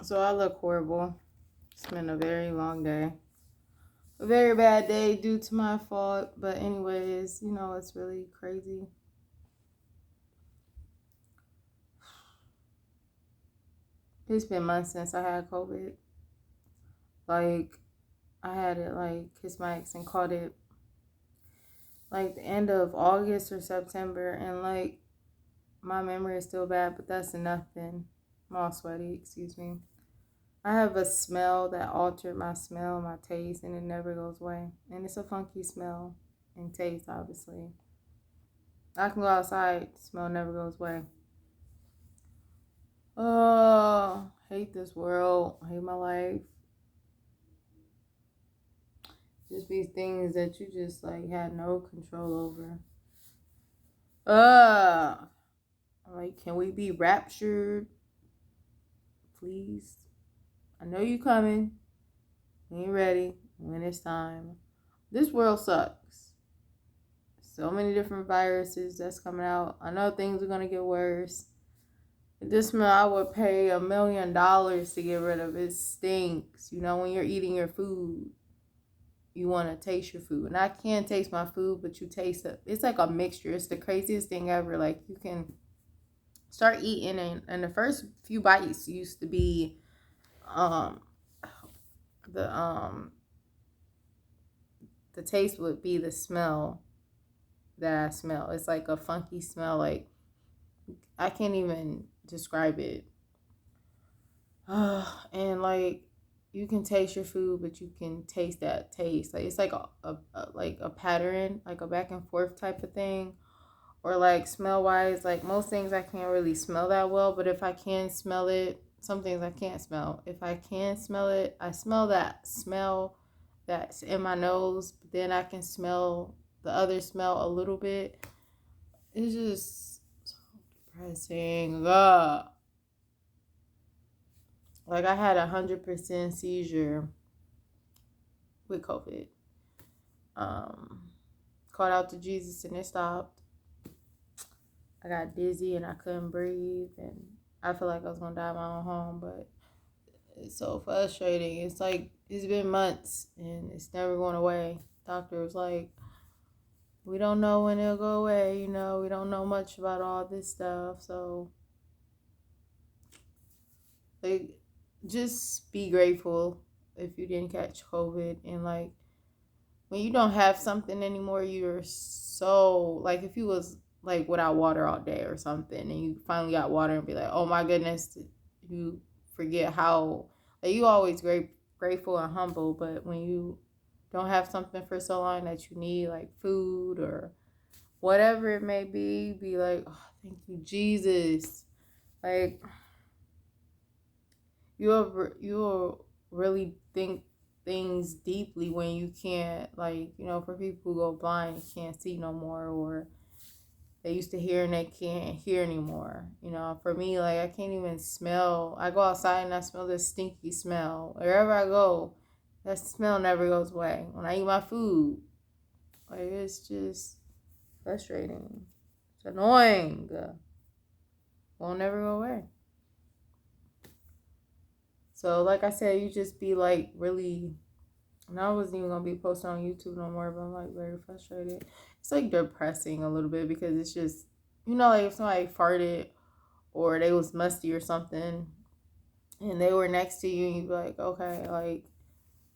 So I look horrible. It's been a very long day. A very bad day due to my fault. But anyways, it's really crazy. It's been months since I had COVID. Like, I had it, kissed my ex and caught it, the end of August or September. And, my memory is still bad, but that's nothing. I'm all sweaty, excuse me. I have a smell that altered my smell, my taste, and it never goes away. And it's a funky smell and taste, obviously. I can go outside, smell never goes away. Oh, hate this world, hate my life. Just these things that you just had no control over. Can we be raptured? Please. I know you coming. We ain't ready when it's time. This world sucks. So many different viruses that's coming out. I know things are gonna get worse. This smell I would pay $1 million to get rid of. It stinks. When you're eating your food, you want to taste your food. And I can't taste my food, but you taste it. It's like a mixture. It's the craziest thing ever. You can start eating, and the first few bites used to be the the taste would be the smell that I smell. It's like a funky smell. I can't even describe it. And you can taste your food, but you can taste that taste. It's like a pattern, like a back and forth type of thing. Or smell wise, most things I can't really smell that well, but if I can smell it, some things I can't smell. If I can smell it, I smell that smell that's in my nose, but then I can smell the other smell a little bit. It's just so depressing. Ugh. I had 100% seizure with COVID. Called out to Jesus and it stopped. I got dizzy and I couldn't breathe, and I feel like I was gonna die in my own home. But it's so frustrating. It's been months and it's never going away. Doctor was like, we don't know when it'll go away. We don't know much about all this stuff. So just be grateful if you didn't catch COVID. And when you don't have something anymore, you're so if you was without water all day or something, and you finally got water and be like, oh my goodness, you forget how you always grateful and humble. But when you don't have something for so long that you need, food or whatever it may be like, oh, thank you, Jesus. You'll really think things deeply when you can't, for people who go blind and can't see no more, or they used to hear and they can't hear anymore. For me, I can't even smell. I go outside and I smell this stinky smell. Wherever I go, that smell never goes away. When I eat my food, it's just frustrating. It's annoying. Won't never go away. So, like I said, you just be really. And I wasn't even gonna be posting on YouTube no more, but I'm very frustrated. It's depressing a little bit because it's just, if somebody farted or they was musty or something and they were next to you and you'd be like, okay,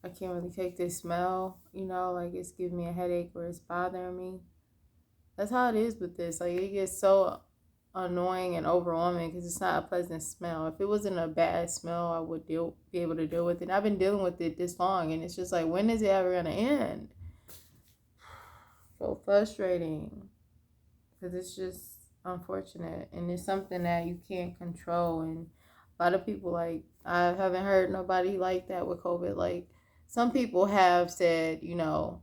I can't really take this smell, it's giving me a headache or it's bothering me. That's how it is with this. It gets so annoying and overwhelming because it's not a pleasant smell. If it wasn't a bad smell, I would be able to deal with it. And I've been dealing with it this long, and it's just when is it ever gonna end? So frustrating because it's just unfortunate, and it's something that you can't control. And a lot of people I haven't heard nobody like that with COVID. Some people have said, on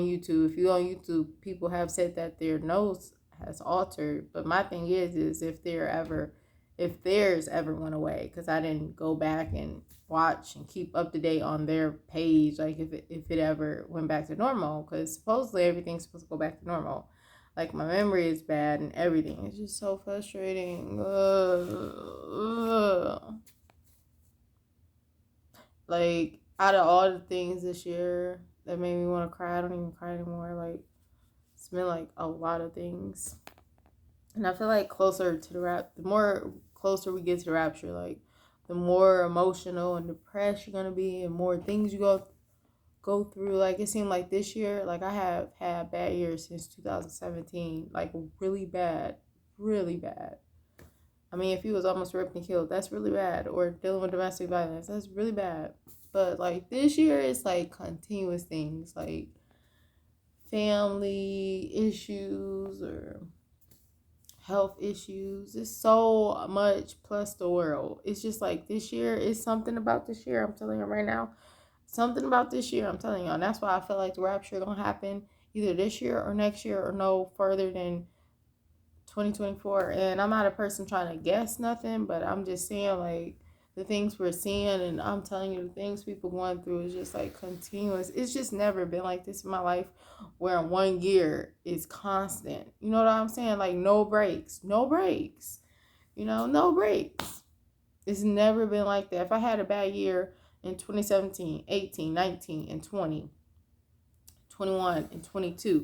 YouTube, if you on YouTube, people have said that their nose has altered. But my thing is if theirs ever went away, because I didn't go back and watch and keep up to date on their page, if it ever went back to normal, because supposedly everything's supposed to go back to normal. My memory is bad and everything. It's just so frustrating. Ugh. Like, out of all the things this year that made me want to cry, I don't even cry anymore. Like, it's been like a lot of things. And I feel like closer to the more closer we get to the rapture, like, the more emotional and depressed you're gonna be, and more things you go through. Like, it seemed like this year, like, I have had bad years since 2017, like, really bad, really bad. I mean, if he was almost ripped and killed, that's really bad. Or dealing with domestic violence, that's really bad. But like this year, it's like continuous things, like family issues or health issues. It's so much, plus the world. It's just like this year is something about this year. I'm telling you right now, something about this year. I'm telling you, and that's why I feel like the rapture gonna happen either this year or next year, or no further than 2024. And I'm not a person trying to guess nothing, but I'm just saying, like, the things we're seeing, and I'm telling you, the things people going through is just like continuous. It's just never been like this in my life, where in 1 year is constant. You know what I'm saying? Like, no breaks, no breaks, no breaks. It's never been like that. If I had a bad year in 2017, 18, 19, and 20, 21, and 22,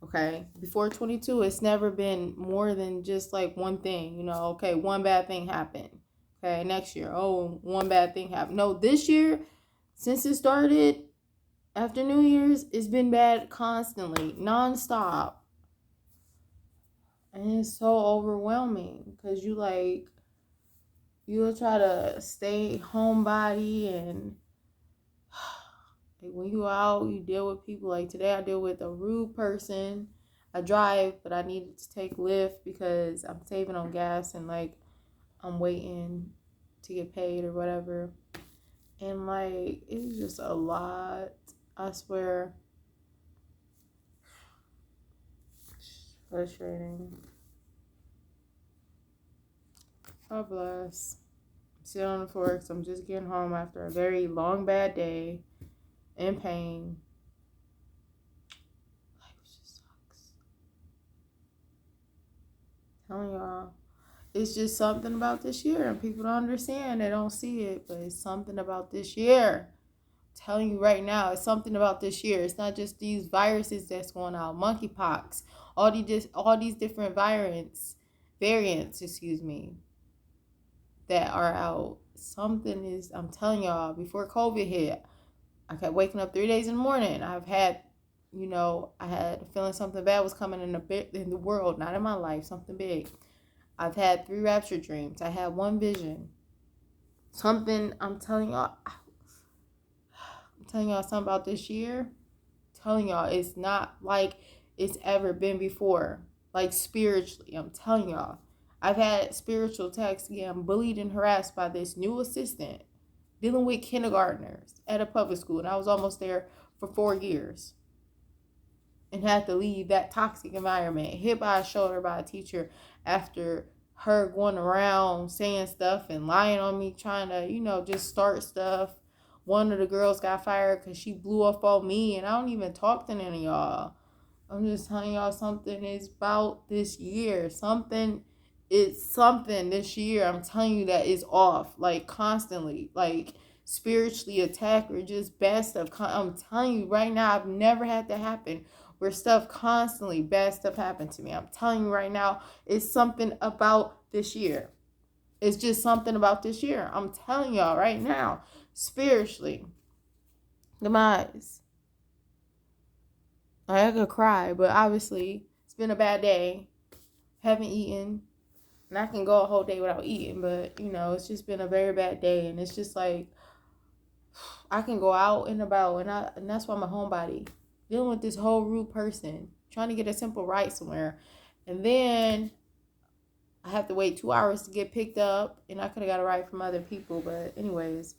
okay, before 22, it's never been more than just like one thing. Okay, one bad thing happened. Okay, next year, oh, one bad thing happened. No, this year, since it started after New Year's, it's been bad constantly, nonstop. And it's so overwhelming, because you'll try to stay homebody, and like, when you out, you deal with people. Like, today I deal with a rude person. I drive, but I needed to take Lyft because I'm saving on gas, and like, I'm waiting to get paid or whatever. And like, it was just a lot. I swear. Frustrating. God bless. I'm sitting on the floor because I'm just getting home after a very long, bad day in pain. Life just sucks. I'm telling y'all. It's just something about this year, and people don't understand. They don't see it, but it's something about this year. I'm telling you right now, it's something about this year. It's not just these viruses that's going out, monkeypox, all these different variants, excuse me, that are out. Something is. I'm telling y'all. Before COVID hit, I kept waking up 3 days in the morning. I had a feeling something bad was coming in the world, not in my life, something big. I've had 3 rapture dreams. I had 1 vision. I'm telling y'all something about this year. I'm telling y'all, it's not like it's ever been before. Like, spiritually, I'm telling y'all. I've had spiritual attacks, getting bullied and harassed by this new assistant, dealing with kindergartners at a public school. And I was almost there for 4 years. And had to leave that toxic environment, hit by a shoulder by a teacher after her going around saying stuff and lying on me, trying to, just start stuff. One of the girls got fired because she blew up on me, and I don't even talk to any of y'all. I'm just telling y'all, something is about this year. It's something this year. I'm telling you that is off, like, constantly, like, spiritually attacked or just bad stuff. I'm telling you right now, I've never had that happen, where bad stuff happened to me. I'm telling you right now, it's something about this year. It's just something about this year. I'm telling y'all right now, spiritually, demise. I could cry, but obviously it's been a bad day. Haven't eaten, and I can go a whole day without eating, but it's just been a very bad day, and it's just like, I can go out and about, and that's why I'm a homebody, dealing with this whole rude person, trying to get a simple ride somewhere, and then I have to wait 2 hours to get picked up, and I could have got a ride from other people, but anyways,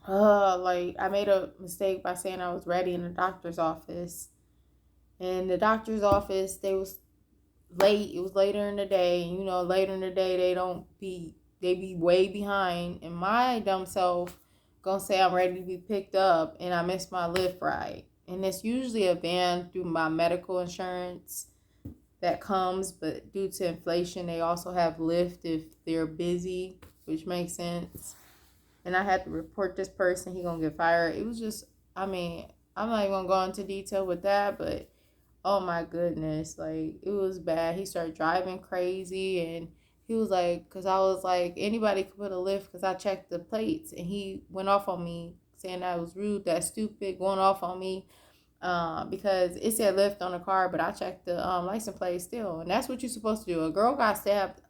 like, I made a mistake by saying I was ready in the doctor's office, and the doctor's office, they was late. It was later in the day, and later in the day they be way behind, and my dumb self gonna say I'm ready to be picked up, and I missed my Lyft ride. And it's usually a van through my medical insurance that comes, but due to inflation, they also have Lyft if they're busy, which makes sense. and I had to report this person. He gonna get fired. It was just, I mean, I'm not even gonna go into detail with that, but oh my goodness, like it was bad. He started driving crazy, and he was like, because I was like, anybody could put a lift because I checked the plates, and he went off on me saying that was rude, that stupid, going off on me, because it said lift on the car, but I checked the license plate still, and that's what you're supposed to do. A girl got stabbed,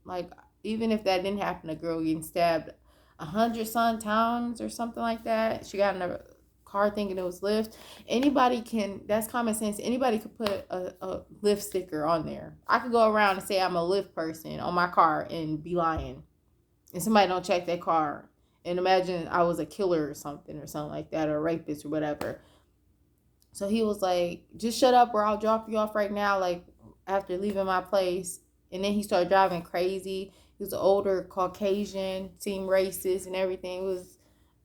like even if that didn't happen, a girl getting stabbed 100 times or something like that. She got in a car thinking it was lift. Anybody can, that's common sense. Anybody could put a lift sticker on there. I could go around and say I'm a lift person on my car and be lying, and somebody don't check their car, and imagine I was a killer or something like that, or a rapist or whatever. So he was like, just shut up or I'll drop you off right now, like after leaving my place. And then he started driving crazy. He was an older Caucasian, seemed racist and everything. It was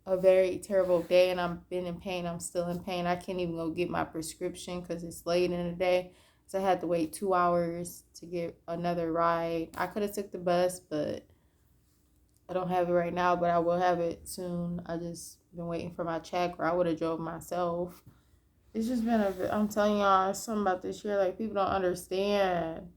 a very terrible day, and I've been in pain. I'm still in pain. I can't even go get my prescription because it's late in the day. So I had to wait 2 hours to get another ride. I could have took the bus, but I don't have it right now, but I will have it soon. I just been waiting for my check, or I would have drove myself. It's just been I'm telling y'all, something about this year, like, people don't understand,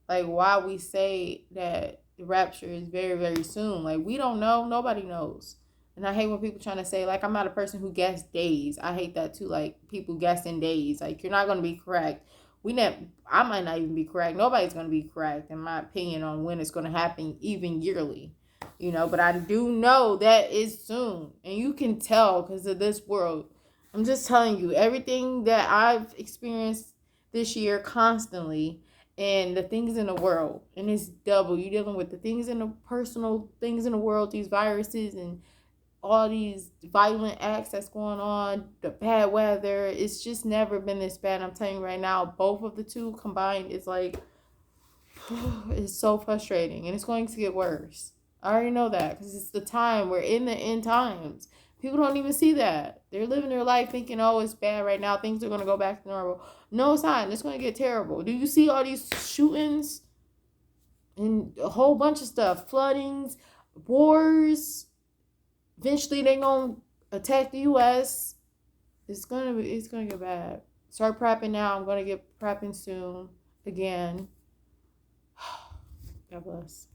like, why we say that the rapture is very, very soon. Like, we don't know. Nobody knows. And I hate when people trying to say, like, I'm not a person who guess days. I hate that, too. Like, people guessing days. Like, you're not going to be correct. I might not even be correct. Nobody's going to be correct, in my opinion, on when it's going to happen, even yearly. But I do know that it's soon. And you can tell because of this world. I'm just telling you, everything that I've experienced this year constantly, and the things in the world, and it's double. You're dealing with the things in the personal things in the world, these viruses and all these violent acts that's going on, the bad weather. It's just never been this bad. I'm telling you right now, both of the two combined is like, it's so frustrating, and it's going to get worse. I already know that because it's the time. We're in the end times. People don't even see that. They're living their life thinking, oh, it's bad right now. Things are going to go back to normal. No, it's not. It's going to get terrible. Do you see all these shootings and a whole bunch of stuff? Floodings, wars. Eventually, they're going to attack the U.S. It's going to get bad. Start prepping now. I'm going to get prepping soon again. God bless.